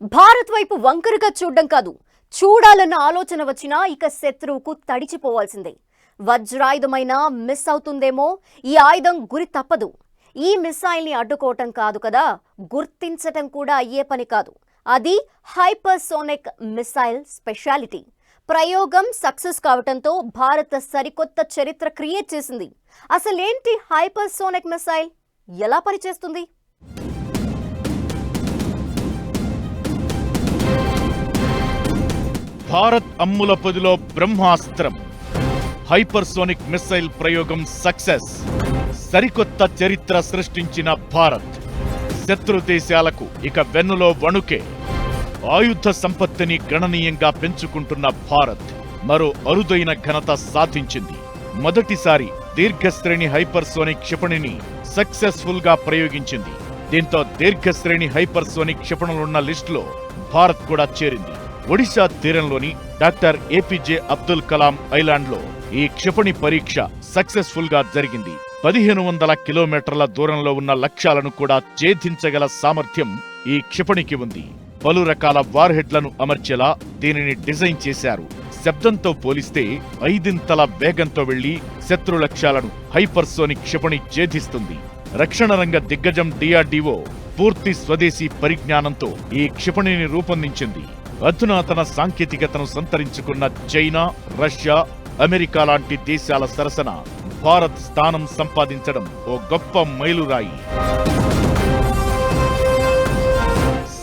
భారత్ వైపు వంకరగా చూడడం కాదు, చూడాలన్న ఆలోచన వచ్చినా ఇక శత్రువుకు తడిచిపోవాల్సిందే. వజ్రాయుధమైనా మిస్ అవుతుందేమో, ఈ ఆయుధం గురి తప్పదు. ఈ మిసైల్ని అడ్డుకోవటం కాదు కదా, గుర్తించటం కూడా అయ్యే పని కాదు. అది హైపర్సోనిక్ మిసైల్ స్పెషాలిటీ. ప్రయోగం సక్సెస్ కావటంతో భారత్ సరికొత్త చరిత్ర క్రియేట్ చేసింది. అసలేంటి హైపర్సోనిక్ మిసైల్, ఎలా పనిచేస్తుంది? భారత్ అమ్ముల పొదిలో బ్రహ్మాస్త్రం. హైపర్సోనిక్ మిసైల్ ప్రయోగం సక్సెస్. సరికొత్త చరిత్ర సృష్టించిన భారత్. శత్రు దేశాలకు ఇక వెన్నులో వణుకే. ఆయుధ సంపత్తిని గణనీయంగా పెంచుకుంటున్న భారత్ మరో అరుదైన ఘనత సాధించింది. మొదటిసారి దీర్ఘశ్రేణి హైపర్సోనిక్ క్షిపణిని సక్సెస్ఫుల్ గా ప్రయోగించింది. దీంతో దీర్ఘశ్రేణి హైపర్సోనిక్ క్షిపణులున్న లిస్టులో భారత్ కూడా చేరింది. ఒడిశా తీరంలోని doctor APJ Abdul Kalam island లో ఈ క్షిపణి పరీక్ష సక్సెస్ఫుల్ గా జరిగింది. 1500 కిలోమీటర్ల దూరంలో ఉన్న లక్ష్యాలను కూడా ఛేదించగల సామర్థ్యం ఈ క్షిపణికి ఉంది. పలు రకాల వార్హెడ్లను అమర్చేలా దీనిని డిజైన్ చేశారు. శబ్దంతో పోలిస్తే 5 వేగంతో వెళ్లి శత్రు లక్ష్యాలను హైపర్సోనిక్ క్షిపణి ఛేదిస్తుంది. రక్షణ రంగ దిగ్గజం డిఆర్డీఓ పూర్తి స్వదేశీ పరిజ్ఞానంతో ఈ క్షిపణిని రూపొందించింది. అధునాతన సాంకేతికతను సంతరించుకున్న చైనా, రష్యా, అమెరికా లాంటి దేశాల సరసన భారత్ స్థానం సంపాదించడం ఓ గొప్ప మైలురాయి.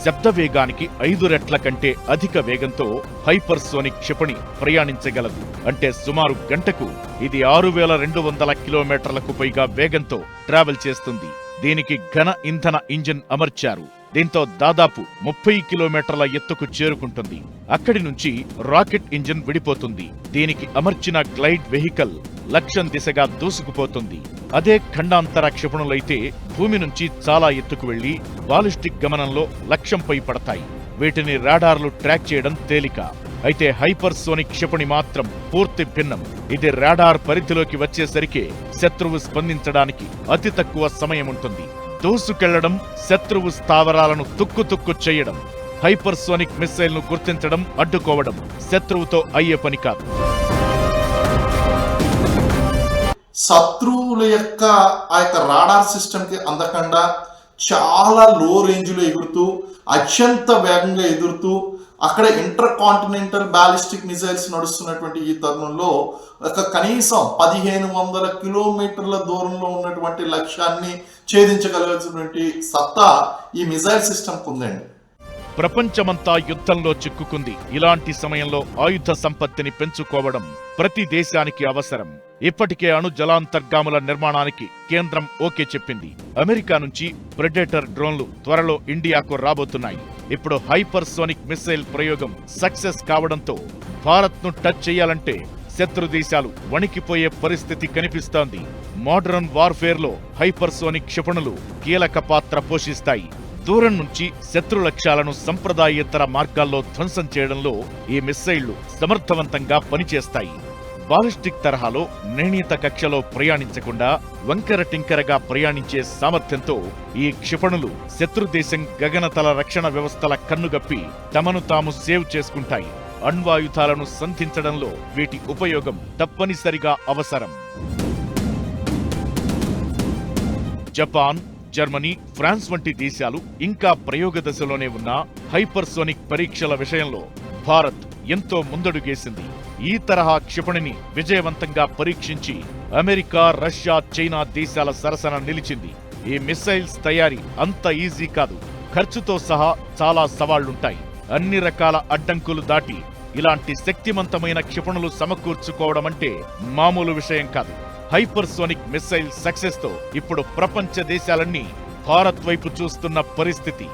శబ్ద వేగానికి 5 రెట్ల కంటే అధిక వేగంతో హైపర్సోనిక్ క్షిపణి ప్రయాణించగలదు. అంటే సుమారు గంటకు ఇది 6200 కిలోమీటర్లకు పైగా వేగంతో ట్రావెల్ చేస్తుంది. దీనికి ఘన ఇంధన ఇంజిన్ అమర్చారు. దీంతో దాదాపు 30 కిలోమీటర్ల ఎత్తుకు చేరుకుంటుంది. అక్కడి నుంచి రాకెట్ ఇంజిన్ విడిపోతుంది. దీనికి అమర్చిన గ్లైడ్ వెహికల్ లక్ష్యం దిశగా దూసుకుపోతుంది. అదే ఖండాంతర క్షిపణులైతే భూమి నుంచి చాలా ఎత్తుకు వెళ్లి బాలిస్టిక్ గమనంలో లక్ష్యంపై పడతాయి. వీటిని రాడార్లు ట్రాక్ చేయడం తేలిక. అయితే హైపర్సోనిక్ క్షిపణి మాత్రం పూర్తి భిన్నం. ఇది రాడార్ పరిధిలోకి వచ్చేసరికి శత్రువు స్పందించడానికి అతి తక్కువ సమయం ఉంటుంది. దూసుకెళ్లడం, శత్రువు స్థావరాలను తుక్కు చేయడం, హైపర్సోనిక్ మిసైల్ ను గుర్తించడం, అడ్డుకోవడం శత్రువుతో అయ్యే పని కాదు. శత్రువుల యొక్క ఆ యొక్క రాడార్ సిస్టమ్ కి అందకుండా చాలా లో రేంజ్ లో ఎగురుతూ అత్యంత వేగంగా ఎగురుతూ అక్కడ ఇంటర్ కాంటినెంటల్ బ్యాలిస్టిక్ మిసైల్స్ నడుస్తున్నటువంటి ఈ తరుణంలో కనీసం 1500 కిలోమీటర్ల దూరంలో ఉన్నటువంటి లక్ష్యాన్ని ఛేదించగలిగినటువంటి సత్తా ఈ మిసైల్ సిస్టమ్కి ఉందండి. ప్రపంచమంతా యుద్ధంలో చిక్కుకుంది. ఇలాంటి సమయంలో ఆయుధ సంపత్తిని పెంచుకోవడం ప్రతి దేశానికి అవసరం. ఇప్పటికే అణు జలాంతర్గాముల నిర్మాణానికి కేంద్రం ఓకే చెప్పింది. అమెరికా నుంచి ప్రెడేటర్ డ్రోన్లు త్వరలో ఇండియాకు రాబోతున్నాయి. ఇప్పుడు హైపర్సోనిక్ మిసైల్ ప్రయోగం సక్సెస్ కావడంతో భారత్ ను టచ్ చేయాలంటే శత్రు దేశాలు వణికిపోయే పరిస్థితి కనిపిస్తోంది. మోడర్న్ వార్ఫేర్ లో హైపర్సోనిక్ క్షిపణులు కీలక పాత్ర పోషిస్తాయి. దూరం నుంచి శత్రు లక్ష్యాలను సంప్రదాయేతర మార్గాల్లో ధ్వంసం చేయడంలో ఈ మిస్సైళ్లు సమర్థవంతంగా పనిచేస్తాయి. బాలిస్టిక్ తరహాలో నిర్ణీత కక్షలో ప్రయాణించకుండా వంకర టింకరగా ప్రయాణించే సామర్థ్యంతో ఈ క్షిపణులు శత్రుదేశం గగనతల రక్షణ వ్యవస్థల కన్నుగప్పి తమను తాము సేవ్ చేసుకుంటాయి. అణ్వాయుధాలను సంధించడంలో వీటి ఉపయోగం తప్పనిసరిగా అవసరం. జపాన్, జర్మనీ, ఫ్రాన్స్ వంటి దేశాలు ఇంకా ప్రయోగ దశలోనే ఉన్న హైపర్సోనిక్ పరీక్షల విషయంలో భారత్ ఎంతో ముందడుగేసింది. ఈ తరహా క్షిపణిని విజయవంతంగా పరీక్షించి అమెరికా, రష్యా, చైనా దేశాల సరసన నిలిచింది. ఈ మిసైల్స్ తయారీ అంత ఈజీ కాదు. ఖర్చుతో సహా చాలా సవాళ్లుంటాయి. అన్ని రకాల అడ్డంకులు దాటి ఇలాంటి శక్తివంతమైన క్షిపణులు సమకూర్చుకోవడం అంటే మామూలు విషయం కాదు. హైపర్సోనిక్ మిసైల్ సక్సెస్ తో ఇప్పుడు ప్రపంచ దేశాలన్నీ భారత్ వైపు చూస్తున్న పరిస్థితి.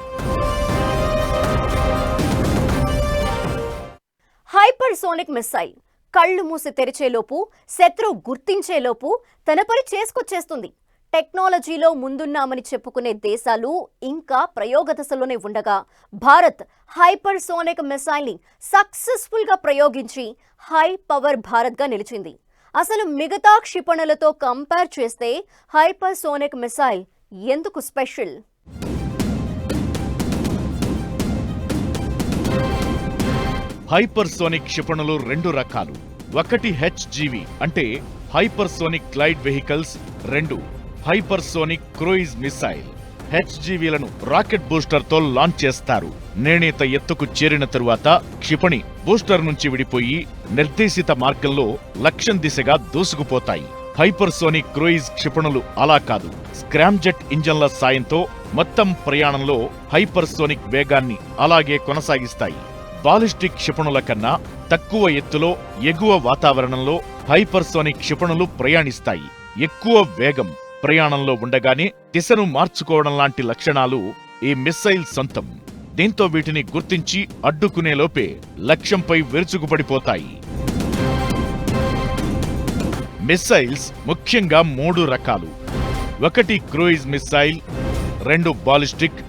హైపర్సోనిక్ మిసైల్ కళ్ళు మూసి తెరిచేలోపు, శత్రువు గుర్తించేలోపు తన పని చేసుకొచ్చేస్తుంది. టెక్నాలజీలో ముందున్నామని చెప్పుకునే దేశాలు ఇంకా ప్రయోగ దశలోనే ఉండగా భారత్ హైపర్సోనిక్ మిసైల్ని సక్సెస్ఫుల్ గా ప్రయోగించి హై పవర్ భారత్ గా నిలిచింది. అసలు మిగతా క్షిపణులతో కంపేర్ చేస్తే హైపర్సోనిక్ మిసైల్ ఎందుకు స్పెషల్? హైపర్సోనిక్ క్షిపణులు రెండు రకాలు. ఒకటి హెచ్జీవి అంటే హైపర్సోనిక్ గ్లైడ్ వెహికల్స్, రెండు హైపర్సోనిక్ క్రూయిజ్ మిసైల్. హెచ్జీవీలను రాకెట్ బూస్టర్తో లాంచ్ చేస్తారు. నిర్ణీత ఎత్తుకు చేరిన తరువాత క్షిపణి బూస్టర్ నుంచి విడిపోయి నిర్దేశిత మార్గంలో లక్ష్యం దిశగా దూసుకుపోతాయి. హైపర్సోనిక్ క్రూయిజ్ క్షిపణులు అలా కాదు. స్క్రామ్జెట్ ఇంజన్ల సాయంతో మొత్తం ప్రయాణంలో హైపర్సోనిక్ వేగాన్ని అలాగే కొనసాగిస్తాయి. బాలిస్టిక్ క్షిపణుల కన్నా తక్కువ ఎత్తులో ఎగువ వాతావరణంలో హైపర్సోనిక్ క్షిపణులు ప్రయాణిస్తాయి. ఎక్కువ వేగం ప్రయాణంలో ఉండగానే దిశను మార్చుకోవడం లాంటి లక్షణాలు ఈ మిస్సైల్ సొంతం. దీంతో వీటిని గుర్తించి అడ్డుకునే లోపే లక్ష్యంపై విరుచుకుపడిపోతాయి. మిస్సైల్స్ ముఖ్యంగా మూడు రకాలు. ఒకటి క్రూయిజ్ మిస్సైల్, రెండు బాలిస్టిక్,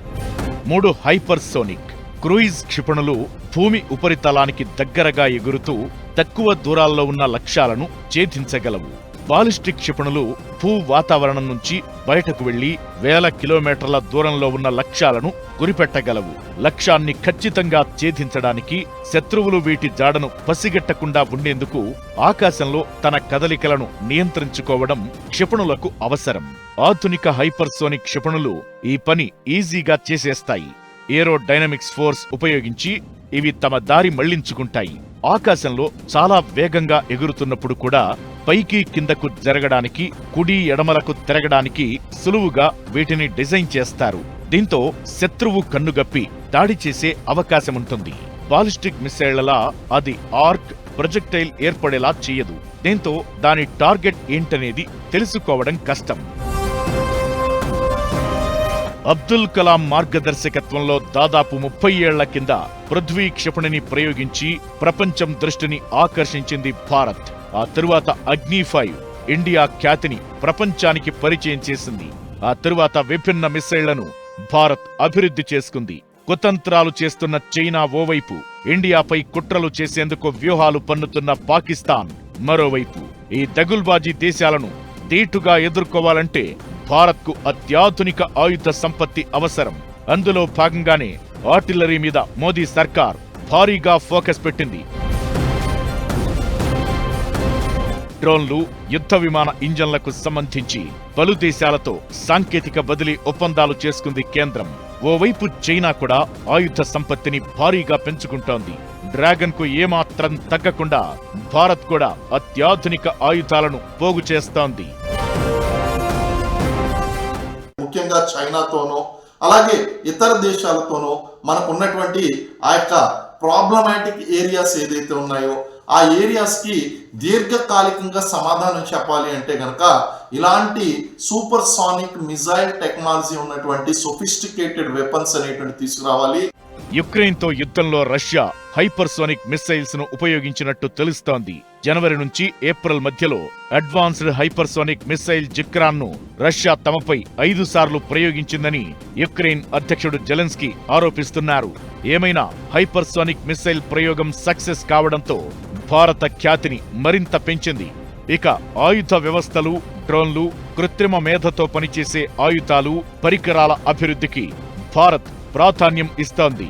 మూడు హైపర్సోనిక్. క్రూయిజ్ క్షిపణులు భూమి ఉపరితలానికి దగ్గరగా ఎగురుతూ తక్కువ దూరాల్లో ఉన్న లక్ష్యాలను ఛేదించగలవు. బాలిస్టిక్ క్షిపణులు భూ వాతావరణం నుంచి బయటకు వెళ్లి వేల కిలోమీటర్ల దూరంలో ఉన్న లక్ష్యాలను గురిపెట్టగలవు. లక్ష్యాన్ని ఖచ్చితంగా ఛేదించడానికి శత్రువులు వీటి జాడను పసిగట్టకుండా ఉండేందుకు ఆకాశంలో తన కదలికలను నియంత్రించుకోవడం క్షిపణులకు అవసరం. ఆధునిక హైపర్సోనిక్ క్షిపణులు ఈ పని ఈజీగా చేసేస్తాయి. ఏరోడైనమిక్స్ ఫోర్స్ ఉపయోగించి ఇవి తమ దారి మళ్లించుకుంటాయి. ఆకాశంలో చాలా వేగంగా ఎగురుతున్నప్పుడు కూడా పైకి కిందకు జరగడానికి, కుడి ఎడమలకు తిరగడానికి సులువుగా వీటిని డిజైన్ చేస్తారు. దీంతో శత్రువు కన్నుగప్పి దాడి చేసే అవకాశముంటుంది. బాలిస్టిక్ మిసైళ్లలా అది ఆర్క్, ప్రొజెక్టైల్ ఏర్పడేలా చేయదు. దీంతో దాని టార్గెట్ ఏంటనేది తెలుసుకోవడం కష్టం. అబ్దుల్ కలాం మార్గదర్శకత్వంలో దాదాపు 30 ఏళ్ల కింద పృథ్వీ క్షిపణిని ప్రయోగించి ప్రపంచం దృష్టిని ఆకర్షించింది భారత్. ఆ తరువాత అగ్ని-5 ఇండియా ఖ్యాతిని ప్రపంచానికి పరిచయం చేసింది. ఆ తరువాత విభిన్న మిసైళ్లను భారత్ అభివృద్ధి చేసుకుంది. కుతంత్రాలు చేస్తున్న చైనా ఓవైపు, ఇండియాపై కుట్రలు చేసేందుకు వ్యూహాలు పన్నుతున్న పాకిస్తాన్ మరోవైపు. ఈ దగుల్బాజీ దేశాలను దీటుగా ఎదుర్కోవాలంటే భారత్కు అత్యాధునిక ఆయుధ సంపత్తి అవసరం. అందులో భాగంగానే ఆర్టిల్లరీ మీద మోదీ సర్కార్ భారీగా ఫోకస్ పెట్టింది. డ్రోన్లు, యుద్ధ విమాన ఇంజన్లకు సంబంధించి పలు దేశాలతో సాంకేతిక బదిలీ ఒప్పందాలు చేసుకుంది కేంద్రం. ఓవైపు చైనా కూడా ఆయుధ సంపత్తిని భారీగా పెంచుకుంటోంది. డ్రాగన్ కు ఏమాత్రం తగ్గకుండా భారత్ కూడా అత్యాధునిక ఆయుధాలను పోగు చేస్తోంది. ముఖ్యంగా చైనాతోనో అలాగే ఇతర దేశాలతోనో మనకు ఉన్నటువంటి ఆ యొక్క ప్రాబ్లమాటిక్ ఏరియాస్ ఏదైతే ఉన్నాయో ఆ ఏరియాస్ కి దీర్ఘకాలికంగా సమాధానం చెప్పాలి అంటే గనక ఇలాంటి సూపర్ సానిక్ మిజైల్ టెక్నాలజీ ఉన్నటువంటి సొఫిస్టికేటెడ్ వెపన్స్ అనేటువంటి తీసుకురావాలి. యుక్రెయిన్తో యుద్ధంలో రష్యా హైపర్సోనిక్ మిస్సైల్స్ ను ఉపయోగించినట్టు తెలుస్తోంది. జనవరి నుంచి ఏప్రిల్ మధ్యలో అడ్వాన్స్డ్ హైపర్సోనిక్ మిస్సైల్ జిక్రాన్ ను రష్యా తమపై 5 సార్లు ప్రయోగించిందని యుక్రెయిన్ అధ్యక్షుడు జెలెన్స్కీ ఆరోపిస్తున్నారు. ఏమైనా హైపర్సోనిక్ మిస్సైల్ ప్రయోగం సక్సెస్ కావడంతో భారత ఖ్యాతిని మరింత పెంచింది. ఇక ఆయుధ వ్యవస్థలు, డ్రోన్లు, కృత్రిమ మేధతో పనిచేసే ఆయుధాలు, పరికరాల అభివృద్ధికి భారత్ ప్రాధాన్యం ఇస్తోంది.